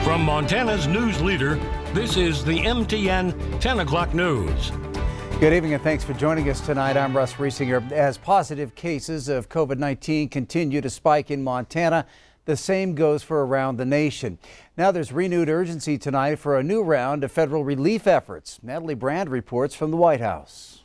From Montana's news leader, this is the MTN 10 o'clock news. Good evening and thanks for joining us tonight. I'm Russ RIesinger. As positive cases of COVID-19 continue to spike in Montana, the same goes for around the nation. Now there's renewed urgency tonight for a new round of federal relief efforts. Natalie Brand reports from the White House.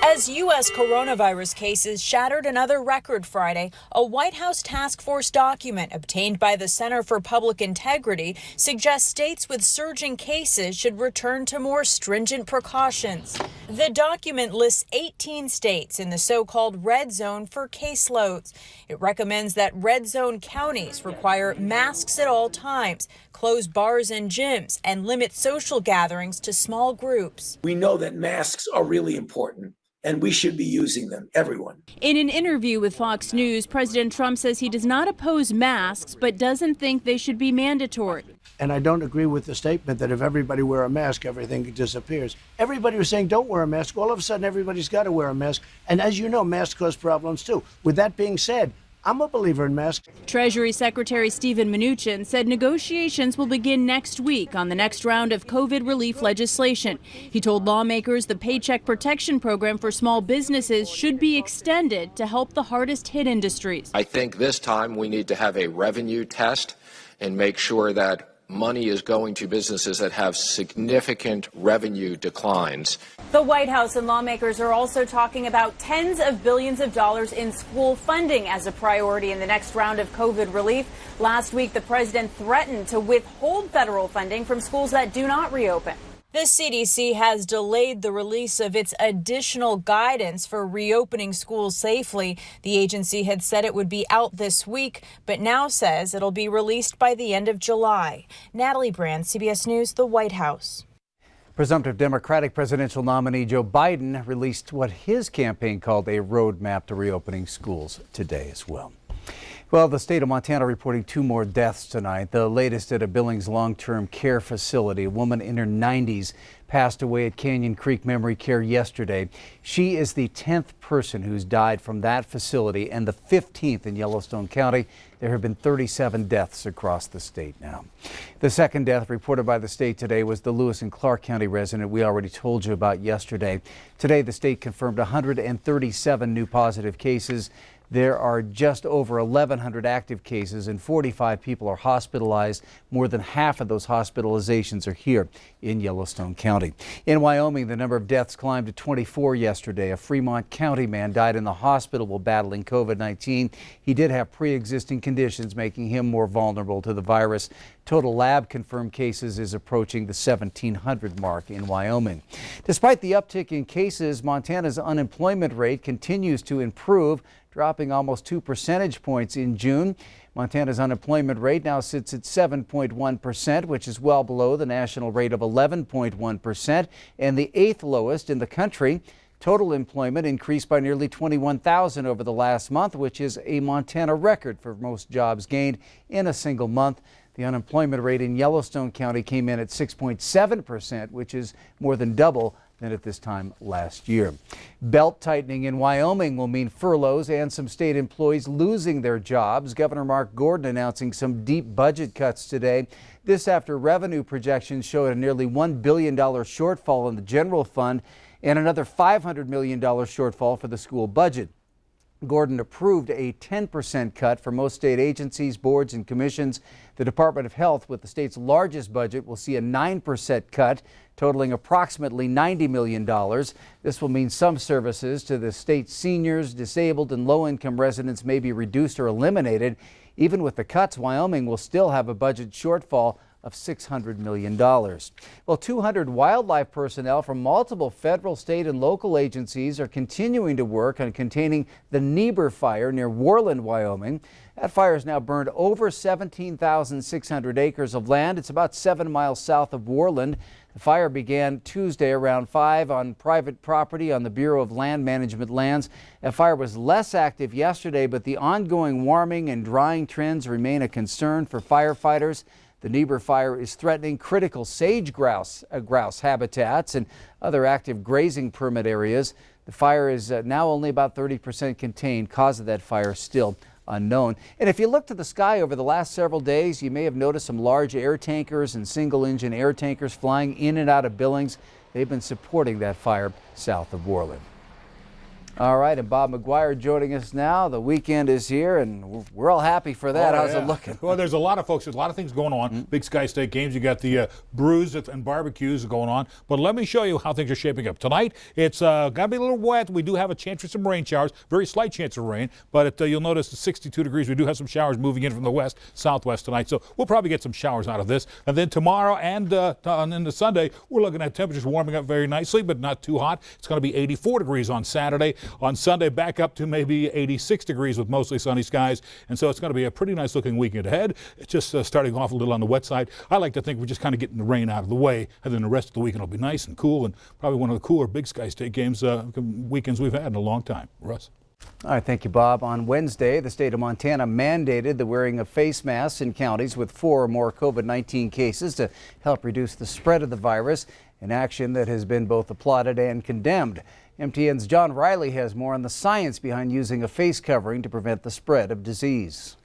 As U.S. coronavirus cases shattered another record Friday, a White House task force document obtained by the Center for Public Integrity suggests states with surging cases should return to more stringent precautions. The document lists 18 states in the so-called red zone for caseloads. It recommends that red zone counties require masks at all times, close bars and gyms, and limit social gatherings to small groups. We know that masks are really important, and we should be using them, everyone. In an interview with Fox News, President Trump says he does not oppose masks, but doesn't think they should be mandatory. And I don't agree with the statement that if everybody wear a mask, everything disappears. Everybody was saying don't wear a mask. All of a sudden, everybody's got to wear a mask. And as you know, masks cause problems too. With that being said, I'm a believer in masks. Treasury Secretary Steven Mnuchin said negotiations will begin next week on the next round of COVID relief legislation. He told lawmakers the Paycheck Protection Program for small businesses should be extended to help the hardest hit industries. I think this time we need to have a revenue test and make sure that money is going to businesses that have significant revenue declines. The White House and lawmakers are also talking about tens of billions of dollars in school funding as a priority in the next round of COVID relief. Last week, the president threatened to withhold federal funding from schools that do not reopen. The CDC has delayed the release of its additional guidance for reopening schools safely. The agency had said it would be out this week, but now says it'll be released by the end of July. Natalie Brand, CBS News, the White House. Presumptive Democratic presidential nominee Joe Biden released what his campaign called a roadmap to reopening schools today as well. Well, the state of Montana reporting 2 more deaths tonight. The latest at a Billings long-term care facility. A woman in her 90s passed away at Canyon Creek Memory Care yesterday. She is the 10th person who's died from that facility and the 15th in Yellowstone County. There have been 37 deaths across the state now. The second death reported by the state today was the Lewis and Clark County resident we already told you about yesterday. Today, the state confirmed 137 new positive cases. There are just over 1,100 active cases and 45 people are hospitalized. More than half of those hospitalizations are here in Yellowstone County. In Wyoming, the number of deaths climbed to 24 yesterday. A Fremont County man died in the hospital while battling COVID-19. He did have pre-existing conditions, making him more vulnerable to the virus. Total lab confirmed cases is approaching the 1,700 mark in Wyoming. Despite the uptick in cases, Montana's unemployment rate continues to improve, dropping almost 2 percentage points in June. Montana's unemployment rate now sits at 7.1%, which is well below the national rate of 11.1% and the 8th lowest in the country. Total employment increased by nearly 21,000 over the last month, which is a Montana record for most jobs gained in a single month. The unemployment rate in Yellowstone County came in at 6.7%, which is more than double than at this time last year. Belt tightening in Wyoming will mean furloughs and some state employees losing their jobs. Governor Mark Gordon announcing some deep budget cuts today. This after revenue projections showed a nearly $1 billion shortfall in the general fund and another $500 million shortfall for the school budget. Gordon approved a 10% cut for most state agencies, boards, and commissions. The Department of Health, with the state's largest budget, will see a 9% cut, totaling approximately $90 million. This will mean some services to the state's seniors, disabled, and low-income residents may be reduced or eliminated. Even with the cuts, Wyoming will still have a budget shortfall of $600 million. Well, 200 wildlife personnel from multiple federal, state, and local agencies are continuing to work on containing the NEIBER fire near Worland, Wyoming. That fire has now burned over 17,600 acres of land. It's about 7 miles south of Worland. The fire began Tuesday around 5 on private property on the Bureau of Land Management lands. That fire was less active yesterday, but the ongoing warming and drying trends remain a concern for firefighters. The NEIBER fire is threatening critical sage grouse habitats and other active grazing permit areas. The fire is now only about 30% contained. Cause of that fire still unknown. And if you look to the sky over the last several days, you may have noticed some large air tankers and single-engine air tankers flying in and out of Billings. They've been supporting that fire south of Worland. All right, and Bob McGuire joining us now. The weekend is here, and we're all happy for that. How's it looking? Well, there's a lot of folks. There's a lot of things going on. Big Sky State games. You got the brews and barbecues going on. But let me show you how things are shaping up. Tonight, it's going to be a little wet. We do have a chance for some rain showers, very slight chance of rain. But you'll notice it's 62 degrees. We do have some showers moving in from the west, southwest tonight. So we'll probably get some showers out of this. And then tomorrow and into Sunday, we're looking at temperatures warming up very nicely, but not too hot. It's going to be 84 degrees on Saturday. On Sunday, back up to maybe 86 degrees with mostly sunny skies. And so it's going to be a pretty nice looking weekend ahead. It's just starting off a little on the wet side. I like to think we're just kind of getting the rain out of the way, and then the rest of the weekend will be nice and cool, and probably one of the cooler Big Sky State games weekends we've had in a long time. Russ? All right, thank you, Bob. On Wednesday, the state of Montana mandated the wearing of face masks in counties with 4 or more COVID-19 cases to help reduce the spread of the virus, an action that has been both applauded and condemned. MTN's John Riley has more on the science behind using a face covering to prevent the spread of disease.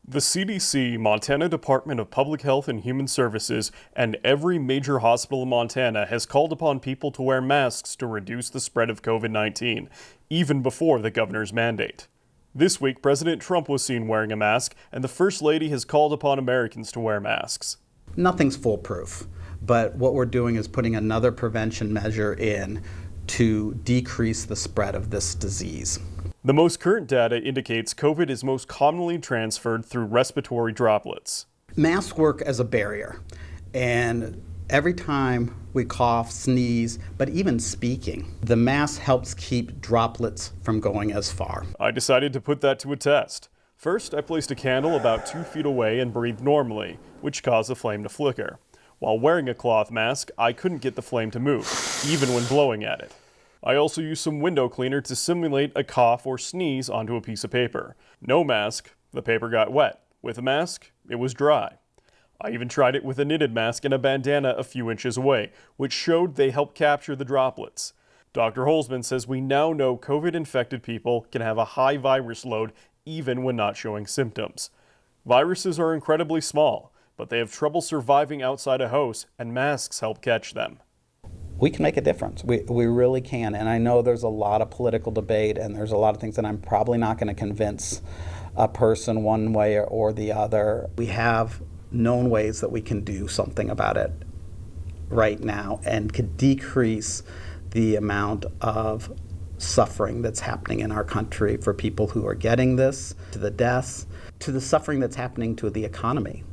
The CDC, Montana Department of Public Health and Human Services, and every major hospital in Montana has called upon people to wear masks to reduce the spread of COVID-19, even before the governor's mandate. This week, President Trump was seen wearing a mask, and the First Lady has called upon Americans to wear masks. Nothing's foolproof, but what we're doing is putting another prevention measure in to decrease the spread of this disease. The most current data indicates COVID is most commonly transferred through respiratory droplets. Masks work as a barrier, and every time we cough, sneeze, but even speaking, the mask helps keep droplets from going as far. I decided to put that to a test. First, I placed a candle about 2 feet away and breathed normally, which caused the flame to flicker. While wearing a cloth mask, I couldn't get the flame to move, even when blowing at it. I also used some window cleaner to simulate a cough or sneeze onto a piece of paper. No mask, the paper got wet. With a mask, it was dry. I even tried it with a knitted mask and a bandana a few inches away, which showed they help capture the droplets. Dr. Holzman says we now know COVID-infected people can have a high virus load even when not showing symptoms. Viruses are incredibly small, but they have trouble surviving outside a host, and masks help catch them. We can make a difference. We really can. And I know there's a lot of political debate, and there's a lot of things that I'm probably not going to convince a person one way or the other. We have known ways that we can do something about it right now and could decrease the amount of suffering that's happening in our country for people who are getting this, to the deaths, to the suffering that's happening to the economy.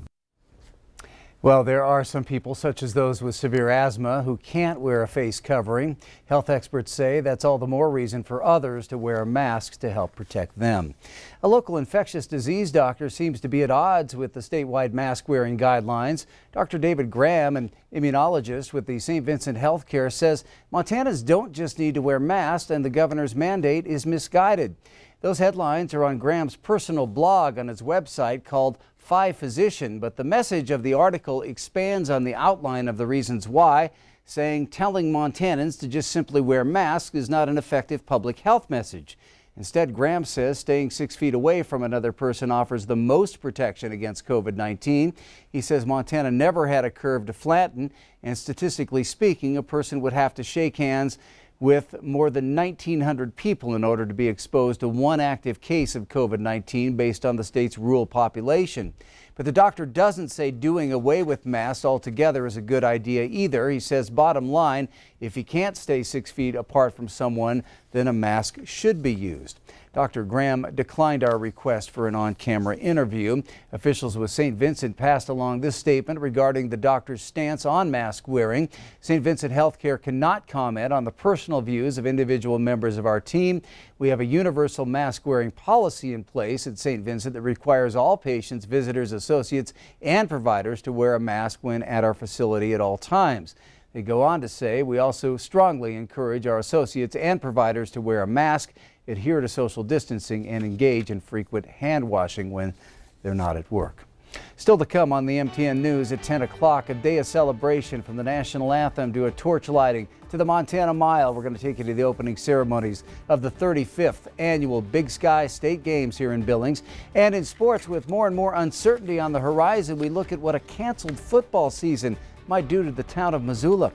Well, there are some people, such as those with severe asthma, who can't wear a face covering. Health experts say that's all the more reason for others to wear masks to help protect them. A local infectious disease doctor seems to be at odds with the statewide mask-wearing guidelines. Dr. David Graham, an immunologist with the St. Vincent Healthcare, says Montanans don't just need to wear masks and the governor's mandate is misguided. Those headlines are on Graham's personal blog on his website called 5 Physician, but the message of the article expands on the outline of the reasons why, saying telling Montanans to just simply wear masks is not an effective public health message. Instead, Graham says staying 6 feet away from another person offers the most protection against COVID-19. He says Montana never had a curve to flatten, and statistically speaking, a person would have to shake hands with more than 1,900 people in order to be exposed to one active case of COVID-19 based on the state's rural population. But the doctor doesn't say doing away with masks altogether is a good idea either. He says bottom line, if you can't stay 6 feet apart from someone, then a mask should be used. Dr. Graham declined our request for an on-camera interview. Officials with St. Vincent passed along this statement regarding the doctor's stance on mask wearing. St. Vincent Healthcare cannot comment on the personal views of individual members of our team. We have a universal mask wearing policy in place at St. Vincent that requires all patients, visitors, associates, and providers to wear a mask when at our facility at all times. They go on to say, we also strongly encourage our associates and providers to wear a mask, adhere to social distancing, and engage in frequent hand washing when they're not at work. Still to come on the MTN News at 10 o'clock, a day of celebration from the national anthem to a torch lighting to the Montana Mile. We're going to take you to the opening ceremonies of the 35th annual Big Sky State Games here in Billings. And in sports, with more and more uncertainty on the horizon, we look at what a canceled football season might do to the town of Missoula.